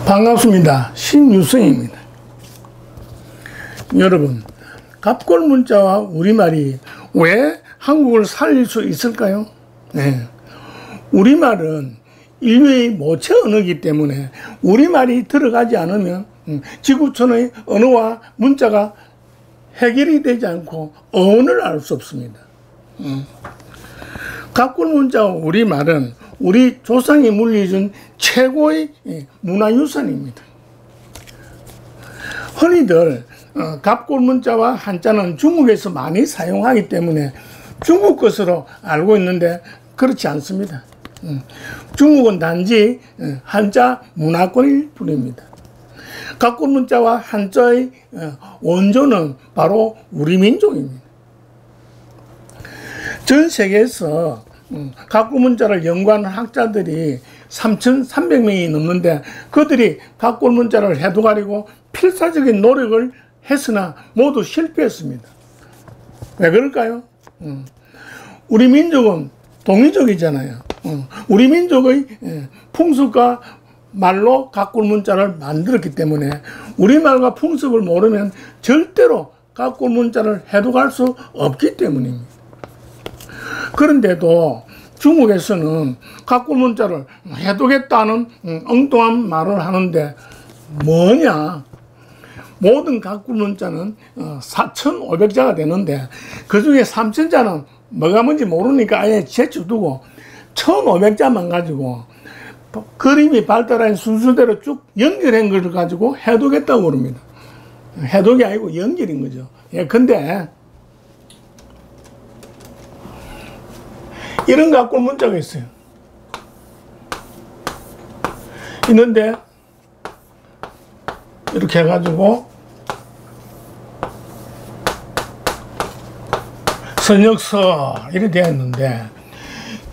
반갑습니다. 신유승입니다. 여러분, 갑골 문자와 우리말이 왜 한국을 살릴 수 있을까요? 네. 우리말은 인류의 모체 언어이기 때문에 우리말이 들어가지 않으면 지구촌의 언어와 문자가 해결이 되지 않고 어원을 알 수 없습니다. 갑골 문자와 우리말은 우리 조상이 물려준 최고의 문화유산입니다. 흔히들 갑골 문자와 한자는 중국에서 많이 사용하기 때문에 중국 것으로 알고 있는데 그렇지 않습니다. 중국은 단지 한자 문화권일 뿐입니다. 갑골 문자와 한자의 원조는 바로 우리 민족입니다. 전 세계에서 갑골 문자를 연구하는 학자들이 3,300명이 넘는데 그들이 갑골 문자를 해독하려고 필사적인 노력을 했으나 모두 실패했습니다. 왜 그럴까요? 우리 민족은 동이족이잖아요. 우리 민족의 풍습과 말로 갑골 문자를 만들었기 때문에 우리말과 풍습을 모르면 절대로 갑골 문자를 해독할 수 없기 때문입니다. 그런데도 중국에서는 갑골 문자를 해독했다는 엉뚱한 말을 하는데 뭐냐? 모든 갑골 문자는 4,500자가 되는데 그 중에 3,000자는 뭐가 뭔지 모르니까 아예 제쳐두고 1,500자만 가지고 그림이 발달한 순서대로 쭉 연결한 걸 가지고 해독했다고 그럽니다. 해독이 아니고 연결인 거죠. 예, 근데 이런 갑골 문자가 있어요. 있는데 이렇게 해가지고 선역서 이렇게 되어 있는데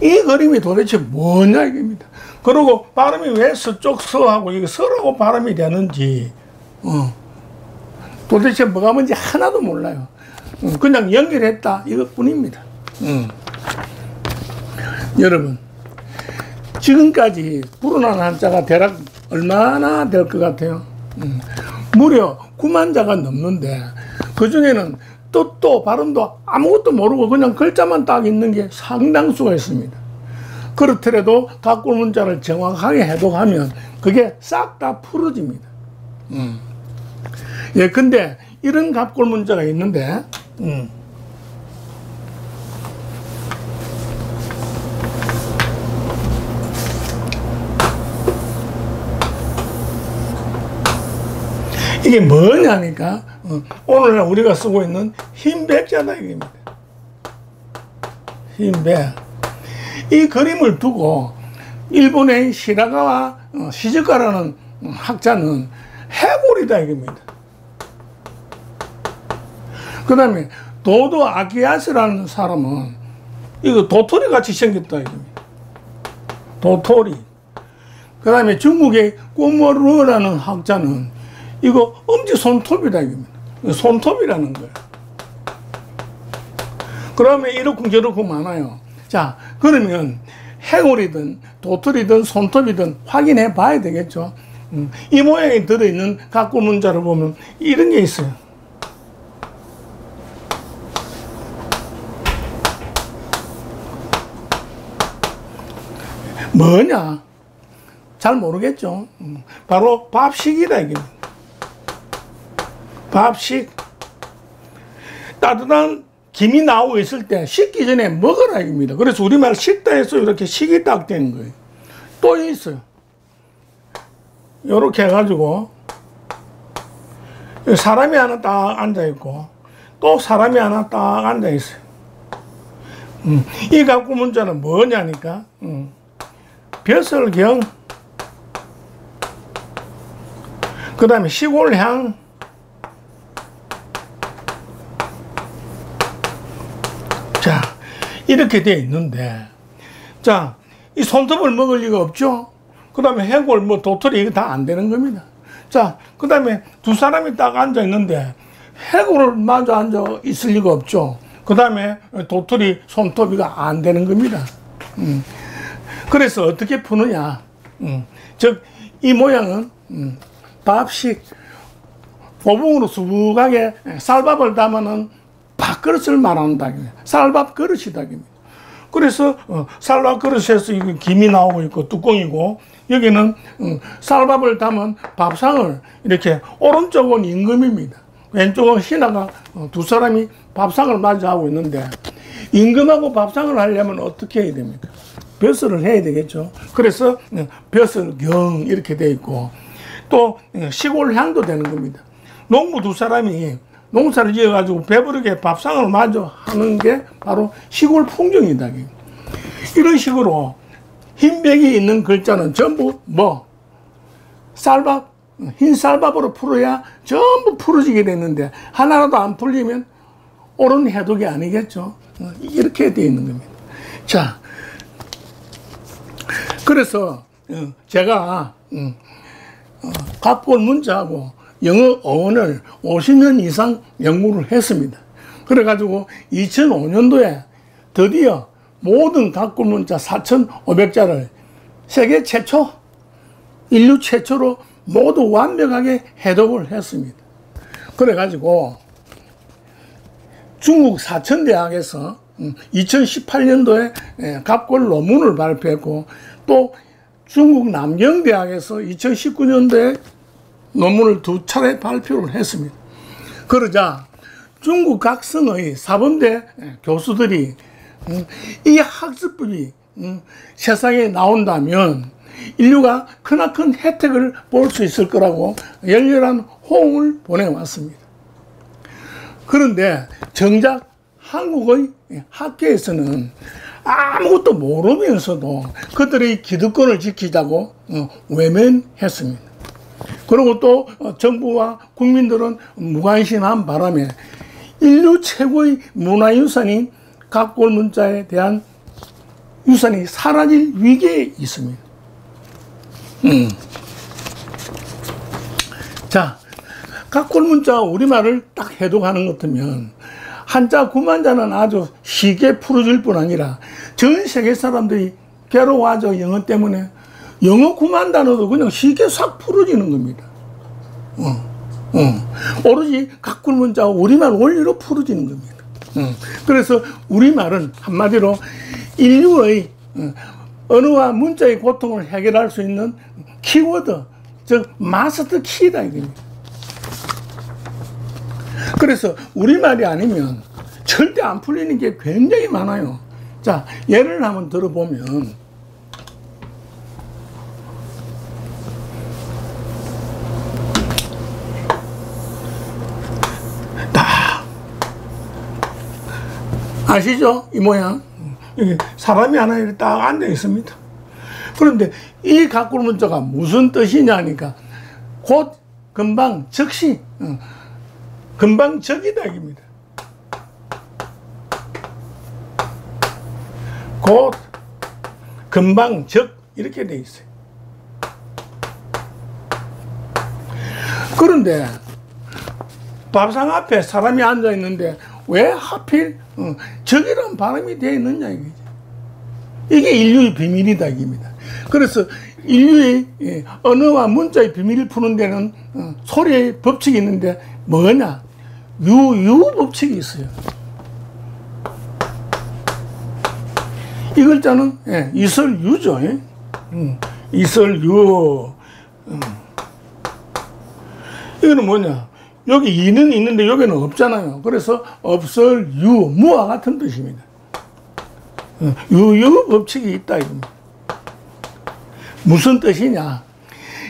이 그림이 도대체 뭐냐 이겁니다. 그리고 발음이 왜 서쪽 서하고 이거 서라고 발음이 되는지 도대체 뭐가 뭔지 하나도 몰라요. 그냥 연결했다 이것뿐입니다. 여러분, 지금까지 불어난 한자가 대략 얼마나 될 것 같아요? 무려 9만 자가 넘는데 그 중에는 뜻도 발음도 아무것도 모르고 그냥 글자만 딱 있는 게 상당수가 있습니다. 그렇더라도 갑골 문자를 정확하게 해독하면 그게 싹 다 풀어집니다. 예, 근데 이런 갑골 문자가 있는데 이게 뭐냐니까 오늘날 우리가 쓰고 있는 흰백자다 이겁니다. 흰백. 이 그림을 두고 일본의 시라가와 시즈카라는 학자는 해골이다 이겁니다. 그 다음에 도도 아키야스라는 사람은 이거 도토리 같이 생겼다 이겁니다. 도토리. 그 다음에 중국의 꾸머르라는 학자는 이거 엄지 손톱이다 이겁니다. 손톱이라는 거예요. 그러면 이렇고 저렇고 많아요. 자, 그러면 해골이든 도토리든 손톱이든 확인해 봐야 되겠죠. 이 모양이 들어있는 갑골 문자를 보면 이런 게 있어요. 뭐냐? 잘 모르겠죠. 바로 밥식이다 이게. 밥식. 따뜻한 김이 나오고 있을 때 식기 전에 먹으라 이겁니다. 그래서 우리말 식다 해서 이렇게 식이 딱 되는 거예요. 또 있어요. 이렇게 해가지고 사람이 하나 딱 앉아있고 또 사람이 하나 딱 앉아있어요. 이 갑골 문자는 뭐냐니까 벼슬경, 그 다음에 시골향, 자, 이렇게 되어 있는데, 자, 이 손톱을 먹을 리가 없죠? 그 다음에 해골, 도토리, 이거 다 안 되는 겁니다. 자, 그 다음에 두 사람이 딱 앉아 있는데, 해골을 마저 앉아 있을 리가 없죠? 그 다음에 도토리, 손톱이가 안 되는 겁니다. 그래서 어떻게 푸느냐. 즉, 이 모양은 밥식, 고봉으로 수북하게 쌀밥을 담아는 밥그릇을 말한다. 쌀밥 그릇이다. 그래서 쌀밥 그릇에서 김이 나오고 있고 뚜껑이고, 여기는 쌀밥을 담은 밥상을 이렇게, 오른쪽은 임금입니다. 왼쪽은 신하가 두 사람이 밥상을 마주하고 있는데, 임금하고 밥상을 하려면 어떻게 해야 됩니까? 벼슬을 해야 되겠죠. 그래서 벼슬경 이렇게 돼 있고, 또 시골향도 되는 겁니다. 농부 두 사람이 농사를 지어가지고 배부르게 밥상을 마주 하는 게 바로 시골 풍경이다. 이런 식으로 흰백이 있는 글자는 전부 쌀밥, 흰 쌀밥으로 풀어야 전부 풀어지게 됐는데, 하나라도 안 풀리면 옳은 해독이 아니겠죠. 이렇게 되어 있는 겁니다. 자, 그래서 제가 갑골 문자하고 영어 어원을 50년 이상 연구를 했습니다. 그래가지고 2005년도에 드디어 모든 갑골 문자 4,500자를 세계 최초, 인류 최초로 모두 완벽하게 해독을 했습니다. 그래가지고 중국 사천대학에서 2018년도에 갑골 논문을 발표했고, 또 중국 남경대학에서 2019년도에 논문을 2차례 발표를 했습니다. 그러자 중국 각성의 사범대 교수들이 이 학습법이 세상에 나온다면 인류가 크나큰 혜택을 볼 수 있을 거라고 열렬한 호응을 보내왔습니다. 그런데 정작 한국의 학계에서는 아무것도 모르면서도 그들의 기득권을 지키자고 외면했습니다. 그리고 또 정부와 국민들은 무관심한 바람에 인류 최고의 문화유산인 갑골 문자에 대한 유산이 사라질 위기에 있습니다. 자, 갑골 문자 우리말을 딱 해독하는 것 같으면 한자 구만자는 아주 쉽게 풀어질 뿐 아니라 전 세계 사람들이 괴로워하죠. 영어 때문에. 영어 구만 단어도 그냥 쉽게 싹 풀어지는 겁니다. 오로지 갑골 문자와 우리말 원리로 풀어지는 겁니다. 그래서 우리말은 한마디로 인류의 언어와 문자의 고통을 해결할 수 있는 키워드, 즉 마스터 키다 이겁니다. 그래서 우리말이 아니면 절대 안 풀리는 게 굉장히 많아요. 자, 예를 한번 들어보면, 아시죠? 이 모양. 여기 사람이 하나 이렇게 딱 앉아 있습니다. 그런데 이 갑골 문자가 무슨 뜻이냐니까, 곧, 금방, 즉시, 금방 적이다 입니다. 곧, 금방 적, 이렇게 돼 있어요. 그런데 밥상 앞에 사람이 앉아 있는데 왜 하필 적이라는 발음이 되어 있느냐 이거죠. 이게 인류의 비밀이다 이겁니다. 그래서 인류의 언어와 문자의 비밀을 푸는 데는 소리의 법칙이 있는데 뭐냐? 유 법칙이 있어요. 이 글자는 이설유죠. 이설유. 이거는 뭐냐? 여기 이는 있는데 여기는 없잖아요. 그래서 없설유, 무와 같은 뜻입니다. 유유 법칙이 있다 이겁니다. 무슨 뜻이냐?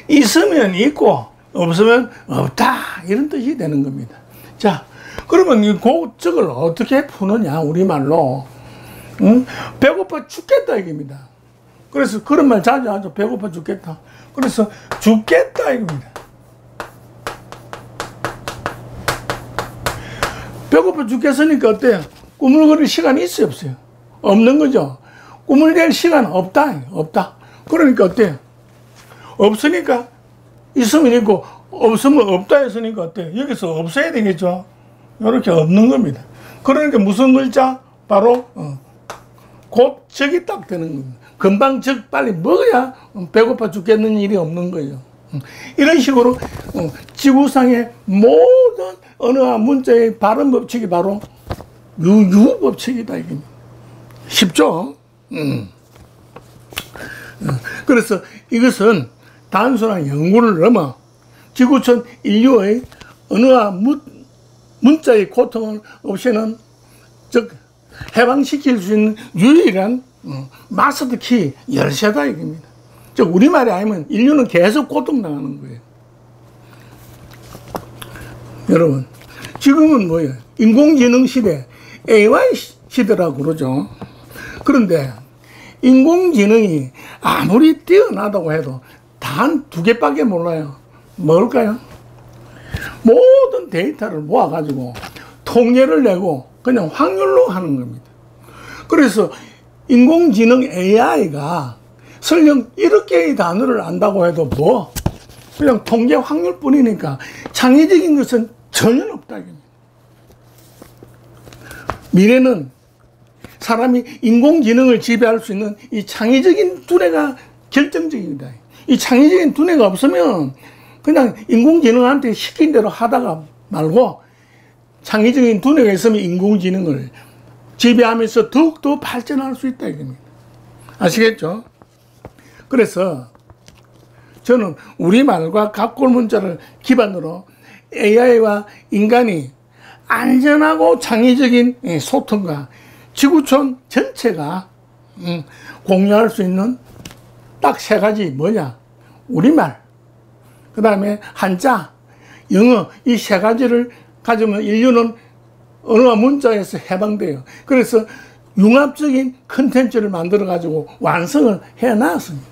있으면 있고 없으면 없다 이런 뜻이 되는 겁니다. 자, 그러면 이 고적을 어떻게 푸느냐 우리말로. 배고파 죽겠다 이겁니다. 그래서 그런 말 자주 하죠. 배고파 죽겠다. 그래서 죽겠다 이겁니다. 배고파 죽겠으니까 어때요? 꾸물거릴 시간이 있어요 없어요? 없는 거죠. 꿈을 댈 시간 없다. 그러니까 어때요? 없으니까 있으면 있고 없으면 없다 했으니까 어때요? 여기서 없어야 되겠죠. 이렇게 없는 겁니다. 그러니까 무슨 글자? 바로 곧 적이 딱 되는 겁니다. 금방 적 빨리 먹어야 배고파 죽겠는 일이 없는 거예요. 이런 식으로 지구상의 모든 언어와 문자의 발음 법칙이 바로 유유법칙이다. 이게 쉽죠? 그래서 이것은 단순한 연구를 넘어 지구촌 인류의 언어와 문자의 고통을 없애는, 즉 해방시킬 수 있는 유일한 마스터키 열쇠다 이겁니다. 즉 우리말이 아니면 인류는 계속 고통당하는 거예요. 여러분, 지금은 뭐예요? 인공지능 시대, AI 시대라고 그러죠. 그런데 인공지능이 아무리 뛰어나다고 해도 단 두 개밖에 몰라요. 뭘까요? 모든 데이터를 모아가지고 통계를 내고 그냥 확률로 하는 겁니다. 그래서 인공지능 AI가 설령 1억개의 단어를 안다고 해도 뭐 그냥 통계 확률뿐이니까 창의적인 것은 전혀 없다. 미래는 사람이 인공지능을 지배할 수 있는 이 창의적인 두뇌가 결정적입니다. 이 창의적인 두뇌가 없으면 그냥 인공지능한테 시킨 대로 하다가 말고, 창의적인 두뇌가 있으면 인공지능을 지배하면서 더욱더 발전할 수 있다 이겁니다. 아시겠죠? 그래서 저는 우리말과 갑골문자를 기반으로 AI와 인간이 안전하고 창의적인 소통과 지구촌 전체가 공유할 수 있는 딱 세 가지 뭐냐? 우리말, 그 다음에 한자, 영어, 이 세 가지를 가지면 인류는 언어와 문자에서 해방돼요. 그래서 융합적인 컨텐츠를 만들어 가지고 완성을 해 놨습니다.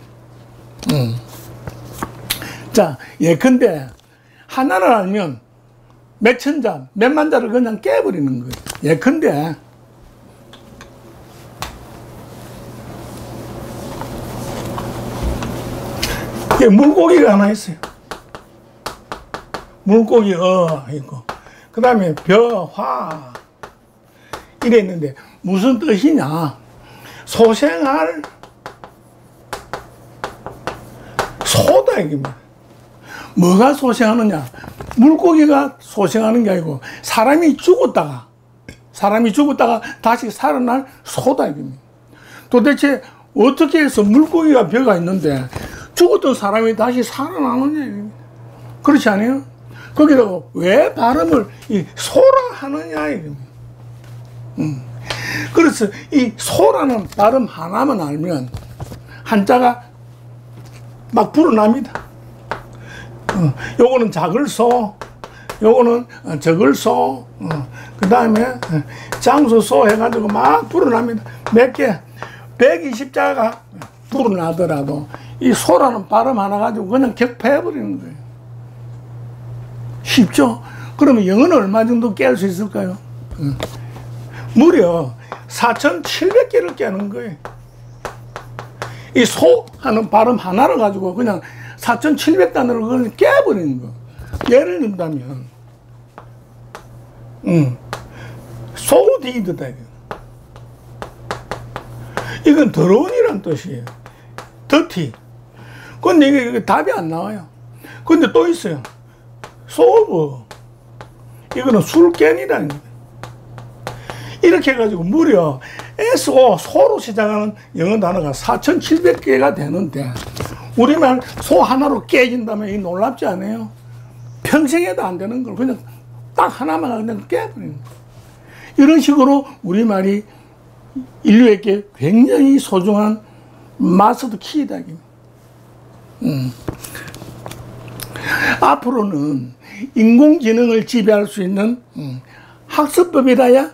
자, 예컨대 하나를 알면 몇천 자, 몇만 자를 그냥 깨버리는 거예요. 예컨대 물고기가 하나 있어요. 물고기 있고, 그 다음에 벼화 이래 있는데 무슨 뜻이냐? 소생할 소다 이겁니다. 뭐가 소생하느냐? 물고기가 소생하는 게 아니고 사람이 죽었다가 다시 살아날 소다 이겁니다. 도대체 어떻게 해서 물고기가 벼가 있는데 죽었던 사람이 다시 살아나느냐? 그렇지 않아요? 거기다가 왜 발음을 소라 하느냐? 그래서 이 소라는 발음 하나만 알면 한자가 막 불어납니다. 요거는 작을 소, 요거는 적을 소, 그 다음에 장수 소 해가지고 막 불어납니다. 몇 개, 120자가 불어나더라도 이 소라는 발음 하나 가지고 그냥 격파해버리는 거예요. 쉽죠? 그러면 영어는 얼마 정도 깰 수 있을까요? 무려 4,700개를 깨는 거예요. 이 소 하는 발음 하나를 가지고 그냥 4,700단어를 그냥 깨버리는 거. 예를 든다면, 소디드다. 이건 더러운이란 뜻이에요. 더티. 근데 이게 답이 안 나와요. 근데 또 있어요. 소브. 이거는 술깬이라는 거예요. 이렇게 해가지고 무려 SO, 소로 시작하는 영어 단어가 4,700개가 되는데, 우리말 소 하나로 깨진다면 이 놀랍지 않아요? 평생에도 안 되는 걸 그냥 딱 하나만 그냥 깨버리는 거예요. 이런 식으로 우리말이 인류에게 굉장히 소중한 마스터 키이다. 앞으로는 인공지능을 지배할 수 있는 학습법이라야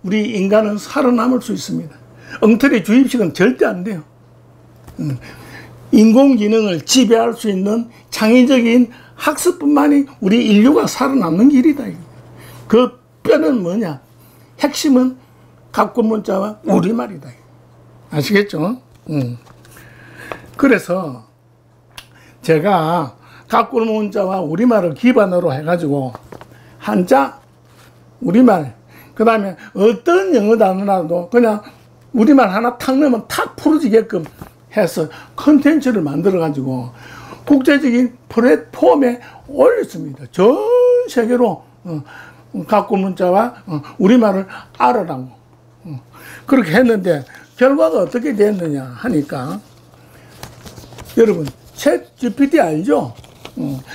우리 인간은 살아남을 수 있습니다. 엉터리 주입식은 절대 안 돼요. 인공지능을 지배할 수 있는 창의적인 학습뿐만이 우리 인류가 살아남는 길이다. 그 뼈는 뭐냐? 핵심은 갑골문자와 우리말이다. 아시겠죠? 그래서 제가 갑골문자와 우리말을 기반으로 해가지고 한자, 우리말, 그 다음에 어떤 영어 단어라도 그냥 우리말 하나 탁 넣으면 탁 풀어지게끔 해서 컨텐츠를 만들어가지고 국제적인 플랫폼에 올렸습니다. 전 세계로 각고 문자와 우리말을 알아라고. 그렇게 했는데 결과가 어떻게 됐느냐 하니까 여러분 챗 GPT 알죠?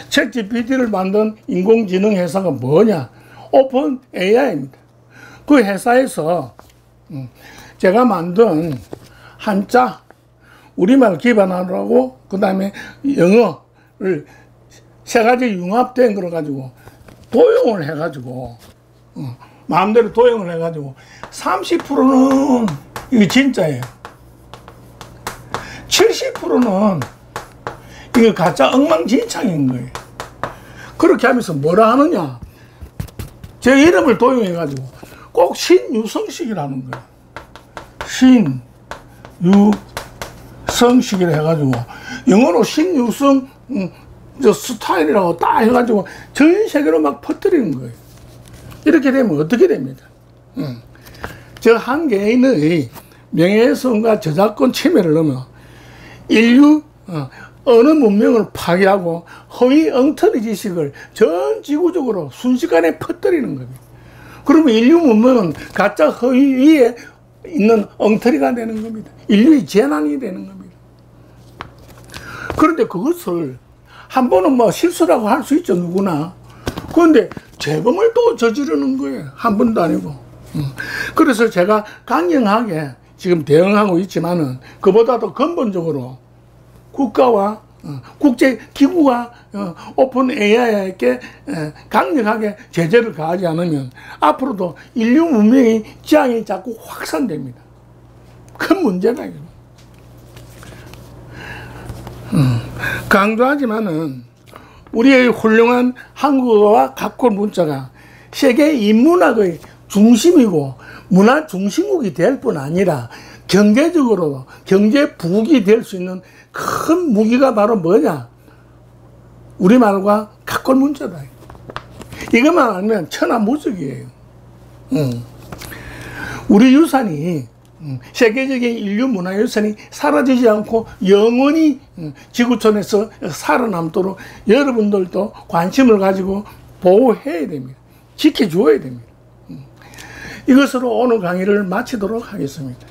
챗 GPT를 만든 인공지능 회사가 뭐냐? 오픈 AI입니다. 그 회사에서 제가 만든 한자 우리말 기반하라고 그 다음에 영어를 세 가지 융합된 걸 가지고 도용을 해가지고 마음대로 도용을 해가지고 30%는 이게 진짜예요. 70%는 이게 가짜 엉망진창인 거예요. 그렇게 하면서 뭐라 하느냐? 제 이름을 도용해가지고 꼭 신유성식이라는 거예요. 신유성식이라 해가지고 영어로 신유성 스타일이라고 딱 해가지고 전 세계로 막 퍼뜨리는 거예요. 이렇게 되면 어떻게 됩니다? 저 한 개인의 명예훼손과 저작권 침해를 넘어 인류 어느 문명을 파괴하고 허위 엉터리 지식을 전 지구적으로 순식간에 퍼뜨리는 겁니다. 그러면 인류 문명은 가짜 허위 위에 있는 엉터리가 되는 겁니다. 인류의 재난이 되는 겁니다. 그런데 그것을 한 번은 뭐 실수라고 할 수 있죠, 누구나. 그런데 재범을 또 저지르는 거예요. 한 번도 아니고. 그래서 제가 강경하게 지금 대응하고 있지만은 그보다도 근본적으로 국가와 국제기구가 오픈 AI에게 강력하게 제재를 가하지 않으면 앞으로도 인류 문명의 지향이 자꾸 확산됩니다. 큰 문제다, 이거. 강조하지만은 우리의 훌륭한 한국어와 각골 문자가 세계 인문학의 중심이고 문화 중심국이 될 뿐 아니라 경제적으로 경제 부국이 될 수 있는 큰 무기가 바로 뭐냐? 우리말과 각골 문자다. 이것만 알면 천하무적이에요. 우리 유산이 세계적인 인류 문화유산이 사라지지 않고 영원히 지구촌에서 살아남도록 여러분들도 관심을 가지고 보호해야 됩니다. 지켜줘야 됩니다. 이것으로 오늘 강의를 마치도록 하겠습니다.